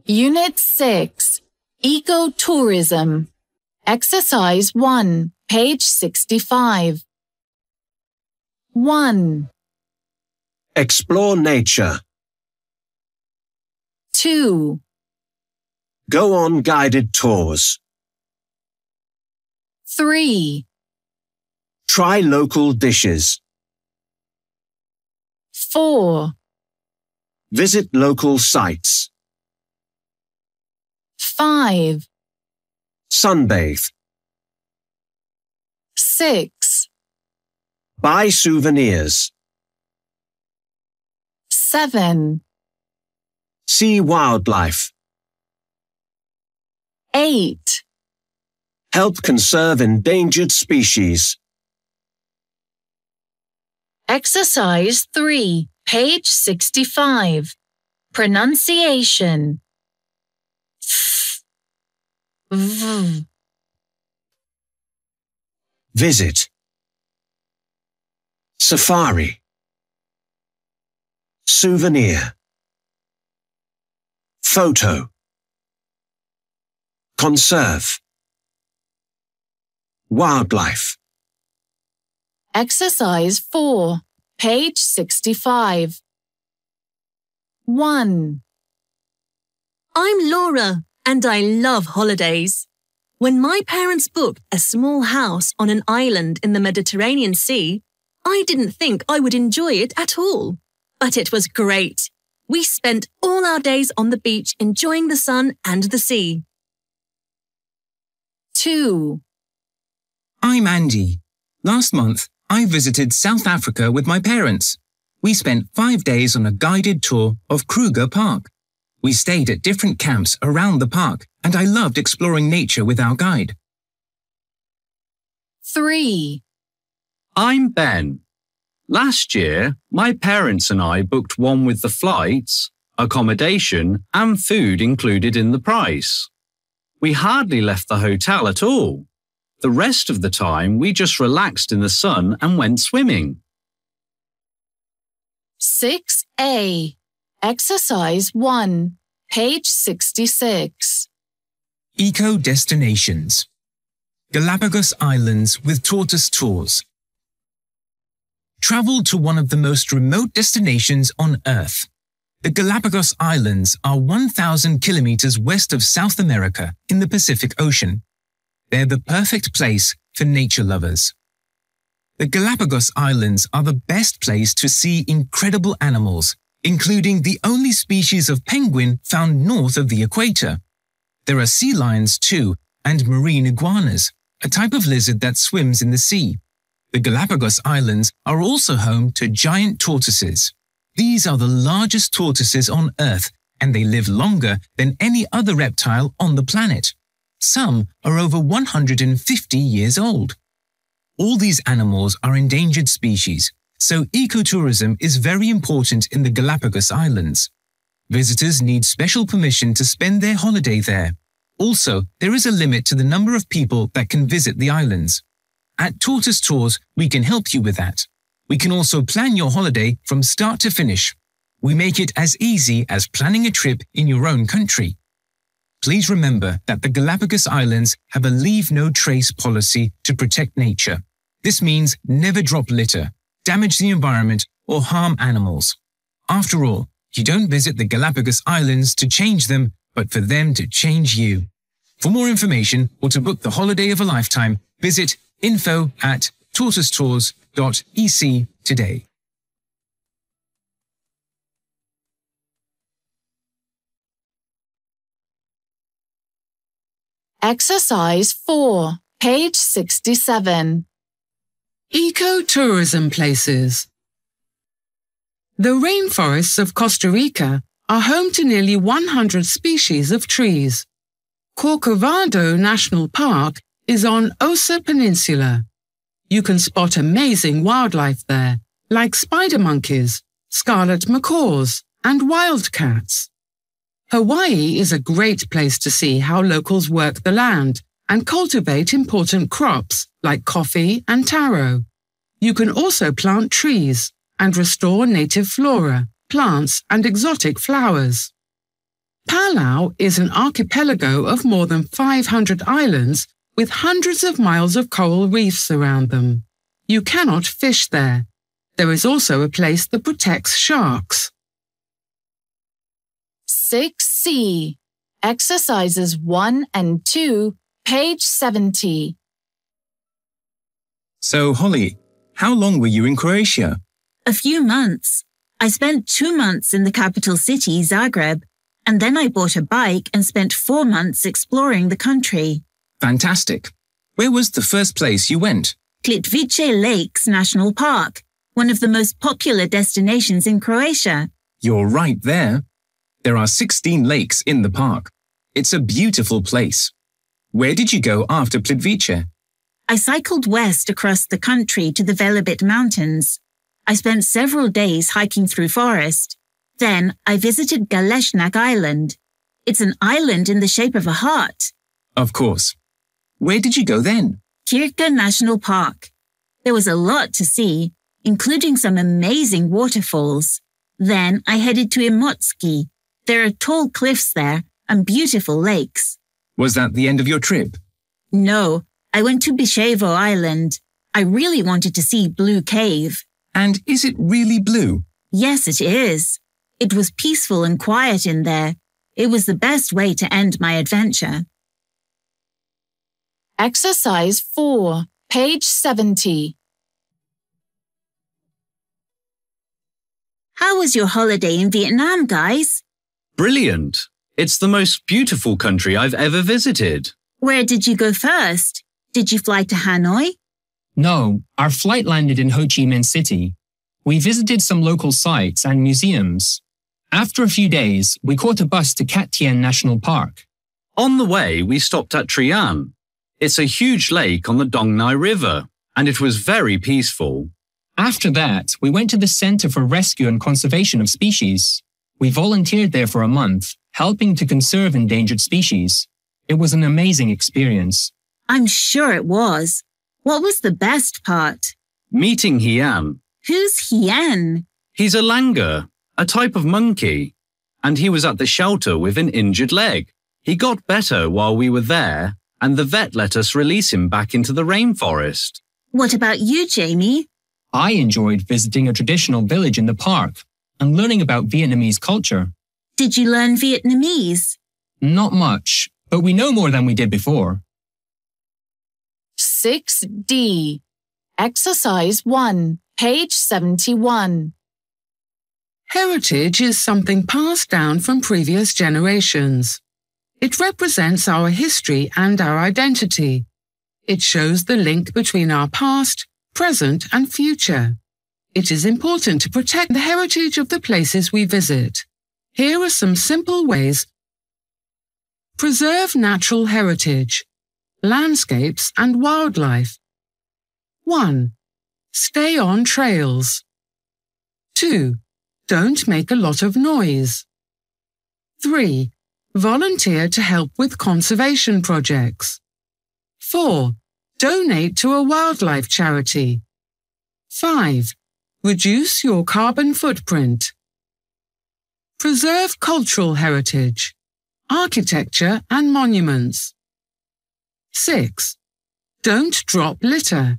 Unit 6, Ecotourism. Exercise 1, page 65. 1, Explore nature. 2, Go on guided tours. 3, Try local dishes. 4, Visit local sites. 5, Sunbathe. 6, Buy souvenirs. 7, See wildlife. 8. Help conserve endangered species. Exercise 3, page 65. Pronunciation. V. Visit. Safari. Souvenir. Photo. Conserve. Wildlife. Exercise 4, page 65. 1, I'm Laura, and I love holidays. When my parents booked a small house on an island in the Mediterranean Sea, I didn't think I would enjoy it at all. But it was great. We spent all our days on the beach enjoying the sun and the sea. 2, I'm Andy. Last month, I visited South Africa with my parents. We spent 5 days on a guided tour of Kruger Park. We stayed at different camps around the park, and I loved exploring nature with our guide. 3, I'm Ben. Last year, my parents and I booked one with the flights, accommodation, and food included in the price. We hardly left the hotel at all. The rest of the time, we just relaxed in the sun and went swimming. 6A. Exercise 1, page 66. Eco Destinations. Galapagos Islands with Tortoise Tours. Travel to one of the most remote destinations on Earth. The Galapagos Islands are 1,000 kilometers west of South America in the Pacific Ocean. They're the perfect place for nature lovers. The Galapagos Islands are the best place to see incredible animals, including the only species of penguin found north of the equator. There are sea lions too, and marine iguanas, a type of lizard that swims in the sea. The Galapagos Islands are also home to giant tortoises. These are the largest tortoises on Earth, and they live longer than any other reptile on the planet. Some are over 150 years old. All these animals are endangered species, so ecotourism is very important in the Galapagos Islands. Visitors need special permission to spend their holiday there. Also, there is a limit to the number of people that can visit the islands. At Tortoise Tours, we can help you with that. We can also plan your holiday from start to finish. We make it as easy as planning a trip in your own country. Please remember that the Galapagos Islands have a leave no trace policy to protect nature. This means never drop litter, damage the environment, or harm animals. After all, you don't visit the Galapagos Islands to change them, but for them to change you. For more information or to book the holiday of a lifetime, visit info@tortoisetours.ec today. Exercise 4, page 67. Ecotourism places. The rainforests of Costa Rica are home to nearly 100 species of trees. Corcovado National Park is on Osa Peninsula. You can spot amazing wildlife there, like spider monkeys, scarlet macaws, and wildcats. Hawaii is a great place to see how locals work the land and cultivate important crops like coffee and taro. You can also plant trees and restore native flora, plants, and exotic flowers. Palau is an archipelago of more than 500 islands with hundreds of miles of coral reefs around them. You cannot fish there. There is also a place that protects sharks. 6C. Exercises 1 and 2, page 70. So, Holly, how long were you in Croatia? A few months. I spent 2 months in the capital city, Zagreb, and then I bought a bike and spent 4 months exploring the country. Fantastic. Where was the first place you went? Plitvice Lakes National Park, one of the most popular destinations in Croatia. You're right there. There are 16 lakes in the park. It's a beautiful place. Where did you go after Plitvice? I cycled west across the country to the Velebit Mountains. I spent several days hiking through forest. Then I visited Galeshnak Island. It's an island in the shape of a heart. Of course. Where did you go then? Kirka National Park. There was a lot to see, including some amazing waterfalls. Then I headed to Imotski. There are tall cliffs there and beautiful lakes. Was that the end of your trip? No, I went to Bishevo Island. I really wanted to see Blue Cave. And is it really blue? Yes, it is. It was peaceful and quiet in there. It was the best way to end my adventure. Exercise 4, page 70. How was your holiday in Vietnam, guys? Brilliant. It's the most beautiful country I've ever visited. Where did you go first? Did you fly to Hanoi? No, our flight landed in Ho Chi Minh City. We visited some local sites and museums. After a few days, we caught a bus to Cat Tien National Park. On the way, we stopped at Trian. It's a huge lake on the Dong Nai River, and it was very peaceful. After that, we went to the Center for Rescue and Conservation of Species. We volunteered there for a month, helping to conserve endangered species. It was an amazing experience. I'm sure it was. What was the best part? Meeting Hian. Who's Hien? He's a langur, a type of monkey, and he was at the shelter with an injured leg. He got better while we were there, and the vet let us release him back into the rainforest. What about you, Jamie? I enjoyed visiting a traditional village in the park and learning about Vietnamese culture. Did you learn Vietnamese? Not much, but we know more than we did before. 6D. Exercise 1, page 71. Heritage is something passed down from previous generations. It represents our history and our identity. It shows the link between our past, present, and future. It is important to protect the heritage of the places we visit. Here are some simple ways. Preserve natural heritage, landscapes, and wildlife. 1. Stay on trails. 2. Don't make a lot of noise. 3. Volunteer to help with conservation projects. 4. Donate to a wildlife charity. 5. Reduce your carbon footprint. Preserve cultural heritage, architecture and monuments. 6. Don't drop litter.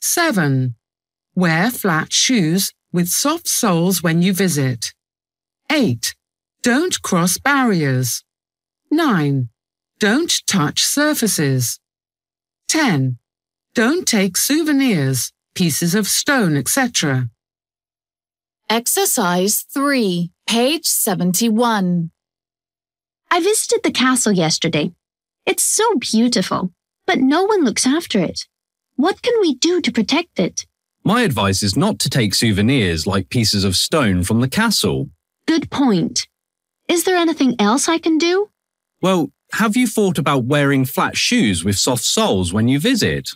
7. Wear flat shoes with soft soles when you visit. 8. Don't cross barriers. 9. Don't touch surfaces. 10. Don't take souvenirs, pieces of stone, etc. Exercise 3, page 71. I visited the castle yesterday. It's so beautiful, but no one looks after it. What can we do to protect it? My advice is not to take souvenirs like pieces of stone from the castle. Good point. Is there anything else I can do? Well, have you thought about wearing flat shoes with soft soles when you visit?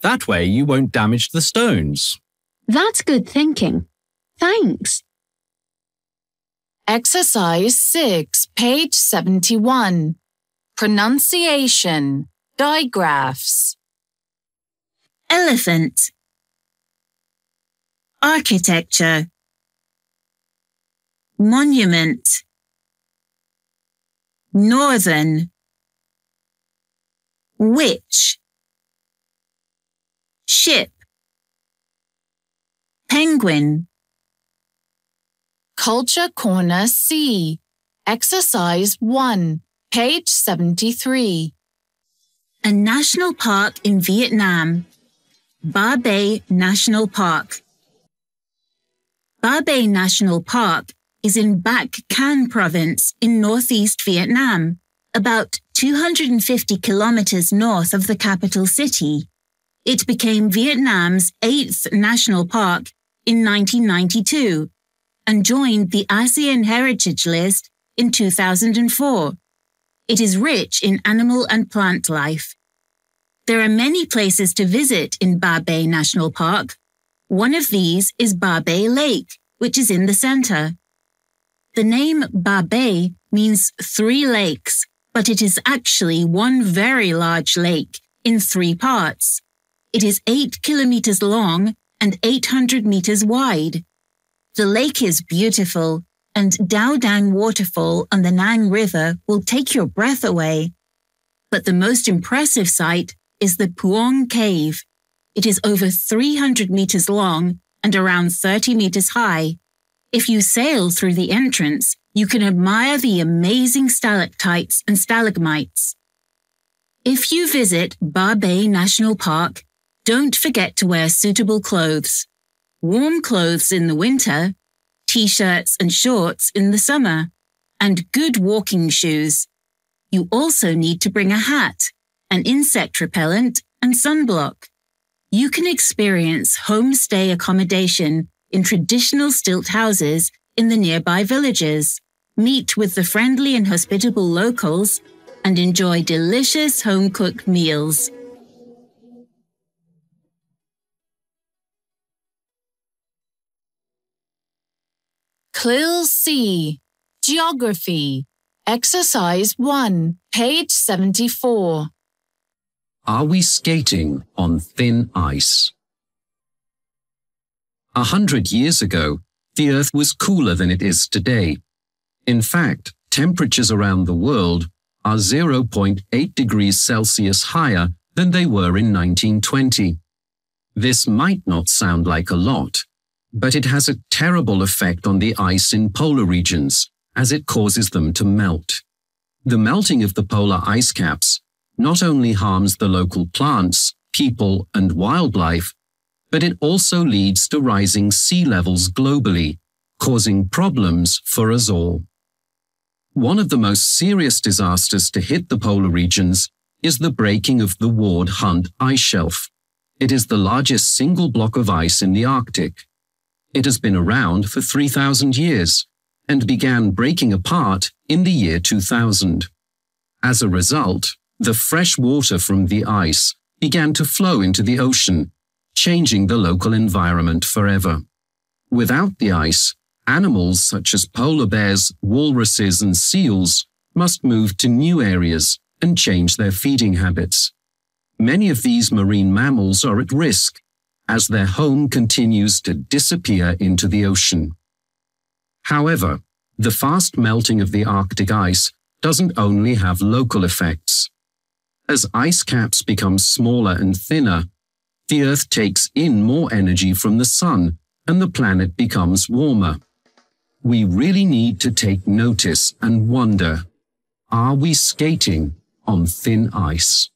That way you won't damage the stones. That's good thinking. Thanks. Exercise 6, page 71. Pronunciation. Digraphs. Elephant. Architecture. Monument. northern, witch, ship, penguin. Culture Corner C. Exercise 1, page 73. A national park in Vietnam. Ba Be National Park. Ba Be National Park is in Bac Can province in northeast Vietnam, about 250 kilometers north of the capital city. It became Vietnam's 8th national park in 1992 and joined the ASEAN Heritage List in 2004. It is rich in animal and plant life. There are many places to visit in Ba Be National Park. One of these is Ba Be Lake, which is in the center. The name Ba Be means 3 lakes, but it is actually one very large lake in 3 parts. It is 8 kilometers long and 800 meters wide. The lake is beautiful, and Dao Dang Waterfall on the Nang River will take your breath away. But the most impressive sight is the Puong Cave. It is over 300 meters long and around 30 meters high. If you sail through the entrance, you can admire the amazing stalactites and stalagmites. If you visit Ba Be National Park, don't forget to wear suitable clothes. Warm clothes in the winter, t-shirts and shorts in the summer, and good walking shoes. You also need to bring a hat, an insect repellent, and sunblock. You can experience homestay accommodation in traditional stilt houses in the nearby villages, meet with the friendly and hospitable locals, and enjoy delicious home-cooked meals. CLIL C. Geography. Exercise 1, page 74. Are we skating on thin ice? 100 years ago, the Earth was cooler than it is today. In fact, temperatures around the world are 0.8 degrees Celsius higher than they were in 1920. This might not sound like a lot, but it has a terrible effect on the ice in polar regions, as it causes them to melt. The melting of the polar ice caps not only harms the local plants, people, and wildlife, but it also leads to rising sea levels globally, causing problems for us all. One of the most serious disasters to hit the polar regions is the breaking of the Ward Hunt ice shelf. It is the largest single block of ice in the Arctic. It has been around for 3,000 years and began breaking apart in the year 2000. As a result, the fresh water from the ice began to flow into the ocean, changing the local environment forever. Without the ice, animals such as polar bears, walruses, and seals must move to new areas and change their feeding habits. Many of these marine mammals are at risk as their home continues to disappear into the ocean. However, the fast melting of the Arctic ice doesn't only have local effects. As ice caps become smaller and thinner, the Earth takes in more energy from the sun and the planet becomes warmer. We really need to take notice and wonder, are we skating on thin ice?